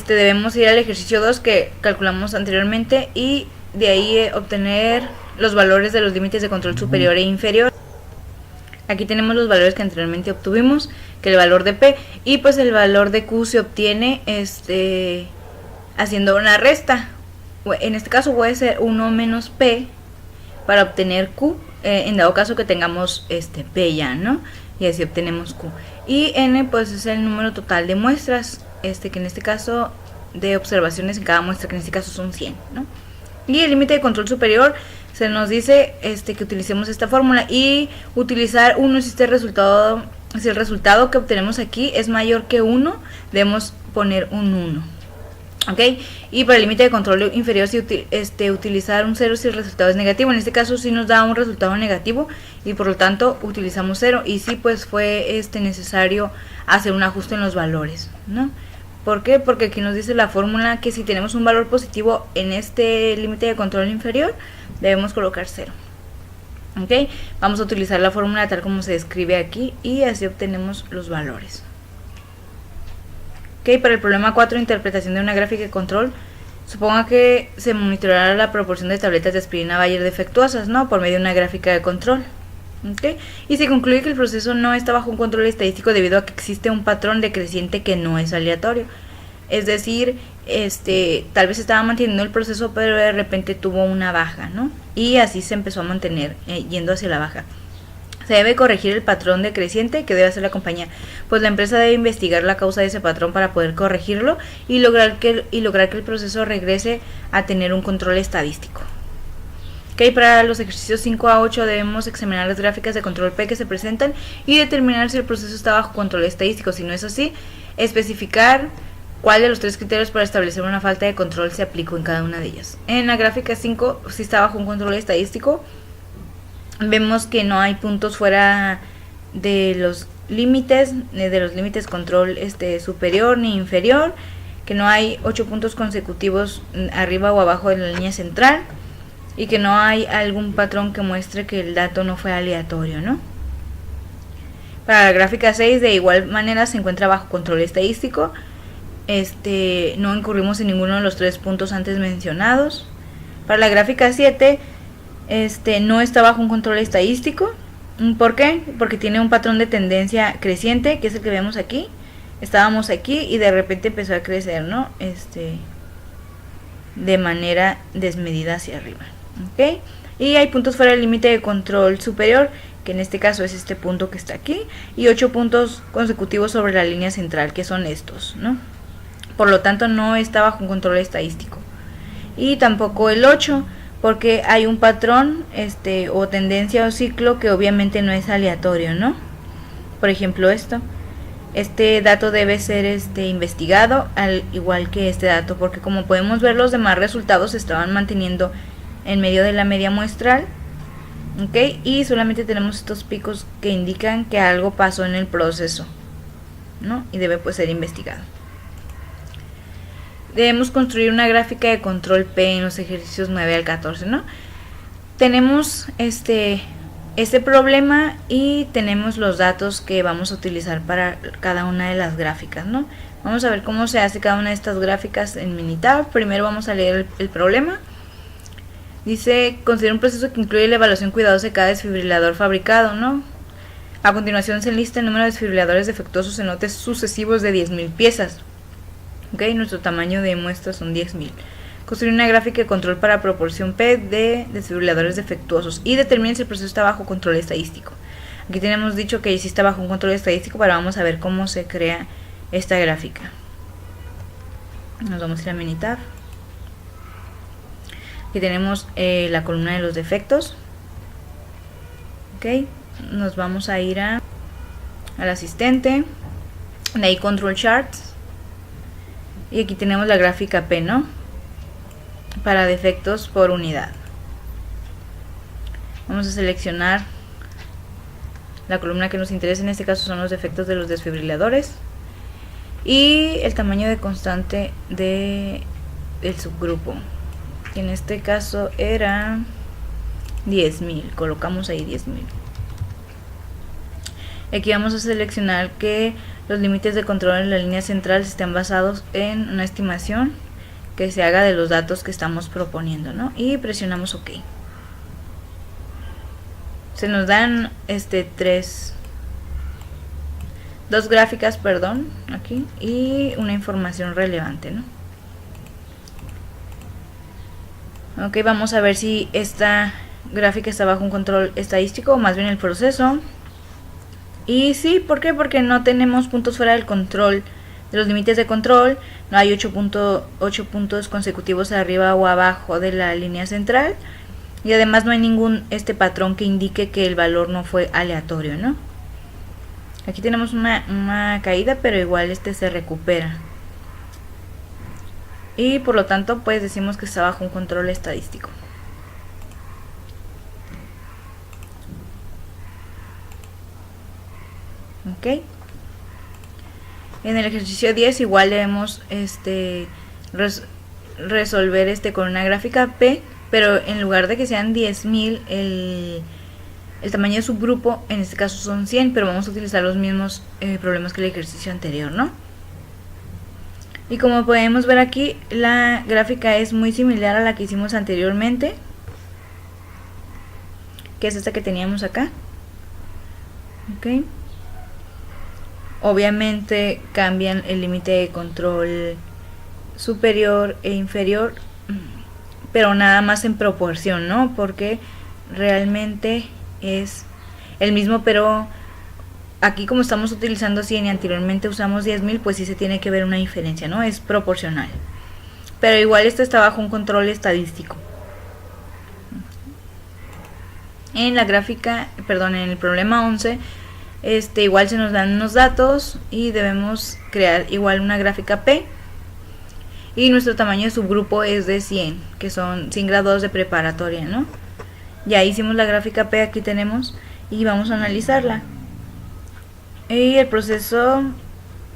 [SPEAKER 1] debemos ir al ejercicio 2 que calculamos anteriormente y de ahí obtener los valores de los límites de control superior e inferior. Aquí tenemos los valores que anteriormente obtuvimos, que el valor de P, y pues el valor de Q se obtiene haciendo una resta. En este caso puede ser 1 menos P para obtener Q, en dado caso que tengamos P ya, ¿no? Y así obtenemos Q. Y N pues es el número total de muestras, que en este caso de observaciones en cada muestra, que en este caso son 100, ¿no? Y el límite de control superior se nos dice que utilicemos esta fórmula y utilizar 1 si el resultado que obtenemos aquí es mayor que 1, debemos poner un 1. ¿Ok? Y para el límite de control inferior, si utilizar un 0 si el resultado es negativo. En este caso sí nos da un resultado negativo y por lo tanto utilizamos 0. Y sí, pues fue necesario hacer un ajuste en los valores, ¿no? ¿Por qué? Porque aquí nos dice la fórmula que si tenemos un valor positivo en este límite de control inferior, debemos colocar 0. ¿Ok? Vamos a utilizar la fórmula tal como se describe aquí y así obtenemos los valores. ¿Ok? Para el problema 4, interpretación de una gráfica de control, suponga que se monitoreará la proporción de tabletas de aspirina Bayer defectuosas, ¿no? Por medio de una gráfica de control. ¿Okay? Y se concluye que el proceso no está bajo un control estadístico debido a que existe un patrón decreciente que no es aleatorio. Es decir, tal vez estaba manteniendo el proceso, pero de repente tuvo una baja, ¿no? Y así se empezó a mantener, yendo hacia la baja. Se debe corregir el patrón decreciente que debe hacer la compañía, pues la empresa debe investigar la causa de ese patrón para poder corregirlo y lograr que el proceso regrese a tener un control estadístico. Okay, para los ejercicios 5 a 8 debemos examinar las gráficas de control P que se presentan y determinar si el proceso está bajo control estadístico. Si no es así, especificar cuál de los 3 criterios para establecer una falta de control se aplicó en cada una de ellas. En la gráfica 5, si está bajo un control estadístico, vemos que no hay puntos fuera de los límites control superior ni inferior, que no hay 8 puntos consecutivos arriba o abajo de la línea central, y que no hay algún patrón que muestre que el dato no fue aleatorio, ¿no? Para la gráfica 6, de igual manera, se encuentra bajo control estadístico. No incurrimos en ninguno de los 3 puntos antes mencionados. Para la gráfica 7, no está bajo un control estadístico. ¿Por qué? Porque tiene un patrón de tendencia creciente, que es el que vemos aquí. Estábamos aquí y de repente empezó a crecer, ¿no? De manera desmedida hacia arriba. ¿Ok? Y hay puntos fuera del límite de control superior, que en este caso es este punto que está aquí, y 8 puntos consecutivos sobre la línea central, que son estos, ¿no? Por lo tanto no está bajo un control estadístico. Y tampoco el 8, porque hay un patrón o tendencia o ciclo que obviamente no es aleatorio, ¿no? Por ejemplo esto. Este dato debe ser investigado al igual que este dato, porque como podemos ver, los demás resultados se estaban manteniendo en medio de la media muestral, ¿ok? Y solamente tenemos estos picos que indican que algo pasó en el proceso, ¿no? Y debe pues ser investigado. Debemos construir una gráfica de control P en los ejercicios 9 al 14, ¿no? Tenemos este problema y tenemos los datos que vamos a utilizar para cada una de las gráficas, ¿no? Vamos a ver cómo se hace cada una de estas gráficas en Minitab. Primero vamos a leer el problema. Dice, considera un proceso que incluye la evaluación cuidadosa de cada desfibrilador fabricado, ¿no? A continuación se enlista el número de desfibriladores defectuosos en lotes sucesivos de 10.000 piezas. ¿Ok? Nuestro tamaño de muestra son 10.000. Construir una gráfica de control para proporción P de desfibriladores defectuosos y determinen si el proceso está bajo control estadístico. Aquí tenemos dicho que sí está bajo un control estadístico, pero vamos a ver cómo se crea esta gráfica. Nos vamos a ir a Minitab. Aquí tenemos la columna de los defectos. Ok, nos vamos a ir al asistente, de ahí Control Charts, y aquí tenemos la gráfica P, ¿no? Para defectos por unidad. Vamos a seleccionar la columna que nos interesa, en este caso son los defectos de los desfibriladores. y el tamaño de constante del subgrupo, que en este caso era 10.000. Colocamos ahí 10.000. Aquí vamos a seleccionar que los límites de control en la línea central estén basados en una estimación que se haga de los datos que estamos proponiendo, ¿no? Y presionamos OK. Se nos dan dos gráficas, perdón, aquí, y una información relevante, ¿no? Ok, vamos a ver si esta gráfica está bajo un control estadístico o más bien el proceso. Y sí, ¿por qué? Porque no tenemos puntos fuera del control, de los límites de control. No hay 8 puntos consecutivos arriba o abajo de la línea central. Y además no hay ningún patrón que indique que el valor no fue aleatorio, ¿no? Aquí tenemos una caída, pero igual se recupera. Y por lo tanto, pues decimos que está bajo un control estadístico. Ok. En el ejercicio 10 igual debemos resolver con una gráfica P, pero en lugar de que sean 10.000, el tamaño de subgrupo en este caso son 100, pero vamos a utilizar los mismos problemas que el ejercicio anterior, ¿no? Y como podemos ver aquí, la gráfica es muy similar a la que hicimos anteriormente, que es esta que teníamos acá. Ok. Obviamente cambian el límite de control superior e inferior, pero nada más en proporción, ¿no? Porque realmente es el mismo, pero aquí como estamos utilizando 100 y anteriormente usamos 10.000, pues sí se tiene que ver una diferencia, ¿no? Es proporcional. Pero igual esto está bajo un control estadístico. En la gráfica, perdón, en el problema 11, igual se nos dan unos datos y debemos crear igual una gráfica P. Y nuestro tamaño de subgrupo es de 100, que son 100 grados de preparatoria, ¿no? Ya hicimos la gráfica P, aquí tenemos, y vamos a analizarla. Y el proceso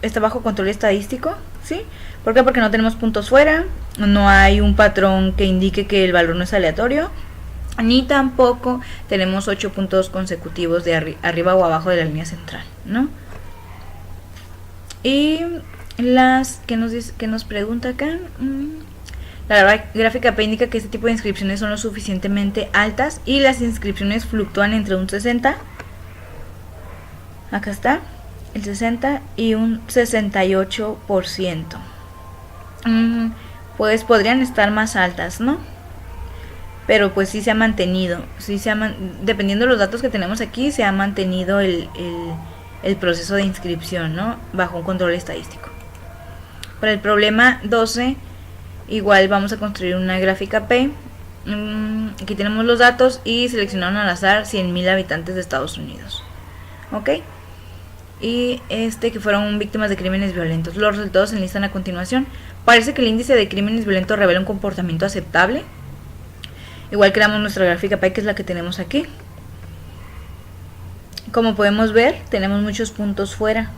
[SPEAKER 1] está bajo control estadístico, ¿sí? ¿Por qué? Porque no tenemos puntos fuera, no hay un patrón que indique que el valor no es aleatorio, ni tampoco tenemos 8 puntos consecutivos de arriba o abajo de la línea central, ¿no? Y que nos pregunta acá, la gráfica P indica que este tipo de inscripciones son lo suficientemente altas y las inscripciones fluctúan entre un 60, acá está, el 60 y un 68%. Pues podrían estar más altas, ¿no? Pero pues sí se ha mantenido, dependiendo de los datos que tenemos aquí, se ha mantenido el proceso de inscripción, ¿no? Bajo un control estadístico. Para el problema 12, igual vamos a construir una gráfica P. Aquí tenemos los datos y seleccionaron al azar 100.000 habitantes de Estados Unidos. Ok. Y que fueron víctimas de crímenes violentos. Los resultados se enlistan a continuación. Parece que el índice de crímenes violentos revela un comportamiento aceptable. Igual creamos nuestra gráfica P, que es la que tenemos aquí. Como podemos ver, tenemos muchos puntos fuera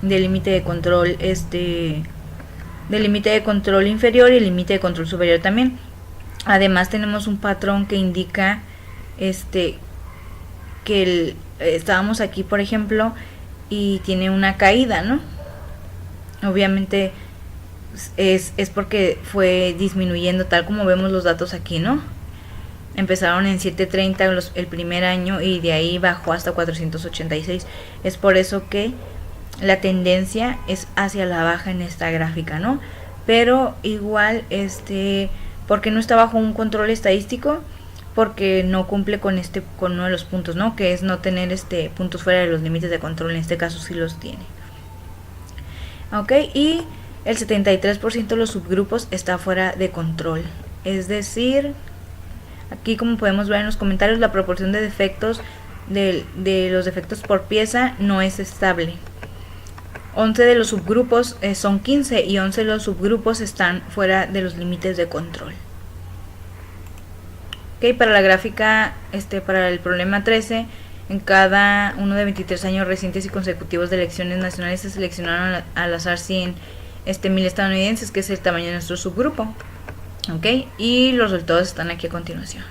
[SPEAKER 1] del límite de control, del límite de control inferior y el límite de control superior también. Además tenemos un patrón que indica que estábamos aquí, por ejemplo, y tiene una caída, ¿no? Obviamente es porque fue disminuyendo, tal como vemos los datos aquí, ¿no? Empezaron en 730 el primer año y de ahí bajó hasta 486. Es por eso que la tendencia es hacia la baja en esta gráfica, ¿no? Pero igual, porque no está bajo un control estadístico, porque no cumple con uno de los puntos, ¿no? Que es no tener puntos fuera de los límites de control. En este caso sí los tiene. Ok, y el 73% de los subgrupos está fuera de control. Es decir, aquí como podemos ver en los comentarios, la proporción de defectos de los defectos por pieza no es estable. 11 de los subgrupos son 15 y 11 de los subgrupos están fuera de los límites de control. Ok, para la gráfica, para el problema 13, En cada uno de 23 años recientes y consecutivos de elecciones nacionales se seleccionaron al azar 100 1000 estadounidenses, que es el tamaño de nuestro subgrupo. Ok, y los resultados están aquí a continuación.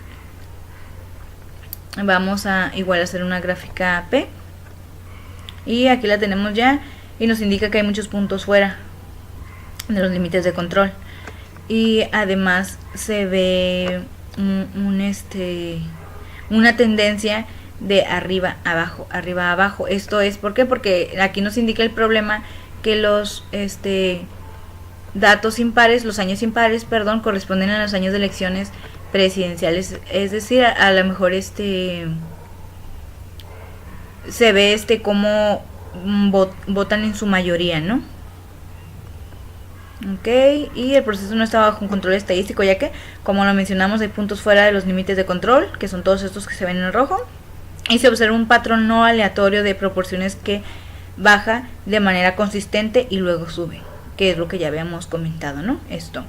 [SPEAKER 1] Vamos a igual hacer una gráfica P. Y aquí la tenemos ya y nos indica que hay muchos puntos fuera de los límites de control. Y además se ve una tendencia de arriba abajo, arriba abajo. Esto es ¿por qué? Porque aquí nos indica el problema que los datos impares, los años impares, perdón, corresponden a los años de elecciones presidenciales, es decir, a lo mejor se ve cómo votan en su mayoría, ¿no? Ok, y el proceso no está bajo un control estadístico, ya que, como lo mencionamos, hay puntos fuera de los límites de control, que son todos estos que se ven en rojo, y se observa un patrón no aleatorio de proporciones que baja de manera consistente y luego sube, que es lo que ya habíamos comentado, ¿no? Esto.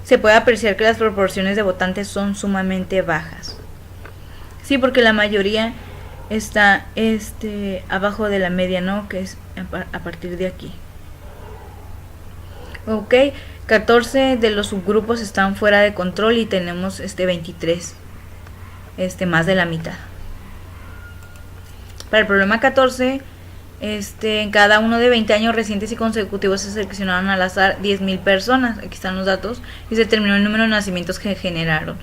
[SPEAKER 1] Se puede apreciar que las proporciones de votantes son sumamente bajas. Sí, porque la mayoría está abajo de la media, ¿no? Que es a partir de aquí. Ok, 14 de los subgrupos están fuera de control y tenemos 23, más de la mitad. Para el problema 14, en cada uno de 20 años recientes y consecutivos se seleccionaron al azar 10.000 personas, aquí están los datos, y se determinó el número de nacimientos que generaron.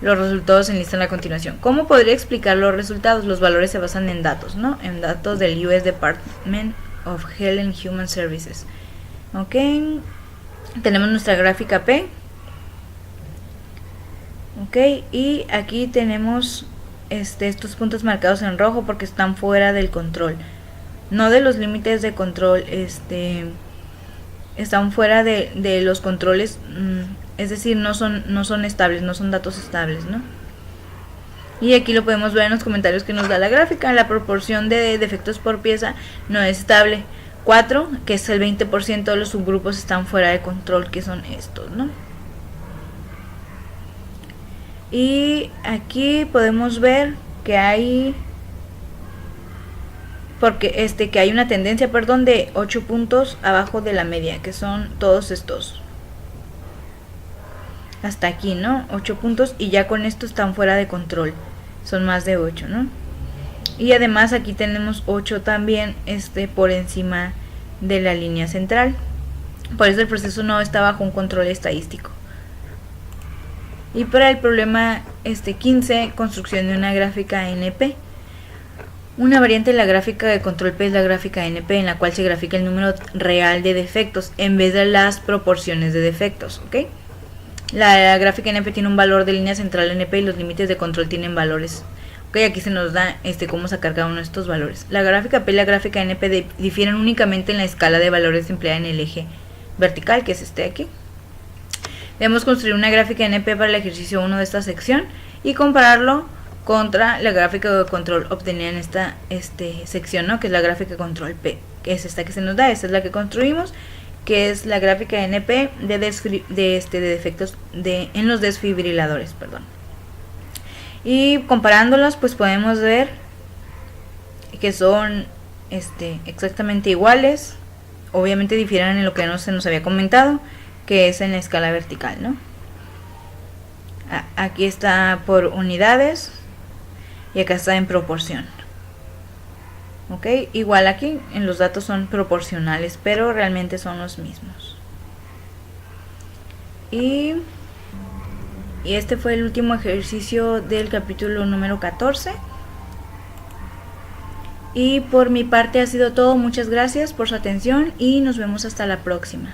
[SPEAKER 1] Los resultados se enlistan a continuación. ¿Cómo podría explicar los resultados? Los valores se basan en datos, ¿no? En datos del US Department of Health and Human Services. Ok, tenemos nuestra gráfica P. Ok, y aquí tenemos estos puntos marcados en rojo porque están fuera del control, no de los límites de control, están fuera de los controles, es decir, no son estables, no son datos estables, ¿no? Y aquí lo podemos ver en los comentarios que nos da la gráfica. La proporción de defectos por pieza no es estable. 4, que es el 20% de los subgrupos, están fuera de control, que son estos, ¿no? Y aquí podemos ver que hay que hay una tendencia, de 8 puntos abajo de la media, que son todos estos. Hasta aquí, ¿no? 8 puntos, y ya con esto están fuera de control. Son más de 8, ¿no? Y además aquí tenemos 8 también por encima de la línea central. Por eso el proceso no está bajo un control estadístico. Y para el problema 15, construcción de una gráfica NP. Una variante de la gráfica de control P es la gráfica NP, en la cual se grafica el número real de defectos en vez de las proporciones de defectos, ¿ok? La gráfica NP tiene un valor de línea central NP y los límites de control tienen valores. Ok, aquí se nos da cómo sacar cada uno de estos valores. La gráfica P y la gráfica NP difieren únicamente en la escala de valores empleada en el eje vertical, que es aquí. Debemos construir una gráfica NP para el ejercicio 1 de esta sección y compararlo contra la gráfica de control obtenida en esta sección, ¿no? Que es la gráfica de control P, que es esta que se nos da. Esta es la que construimos, que es la gráfica NP de defectos en los desfibriladores, perdón. Y comparándolas, pues podemos ver que son exactamente iguales. Obviamente difieren en lo que se nos había comentado, que es en la escala vertical, ¿no? Aquí está por unidades y acá está en proporción. Ok, igual aquí en los datos son proporcionales, pero realmente son los mismos. Y este fue el último ejercicio del capítulo número 14. Y por mi parte ha sido todo. Muchas gracias por su atención y nos vemos hasta la próxima.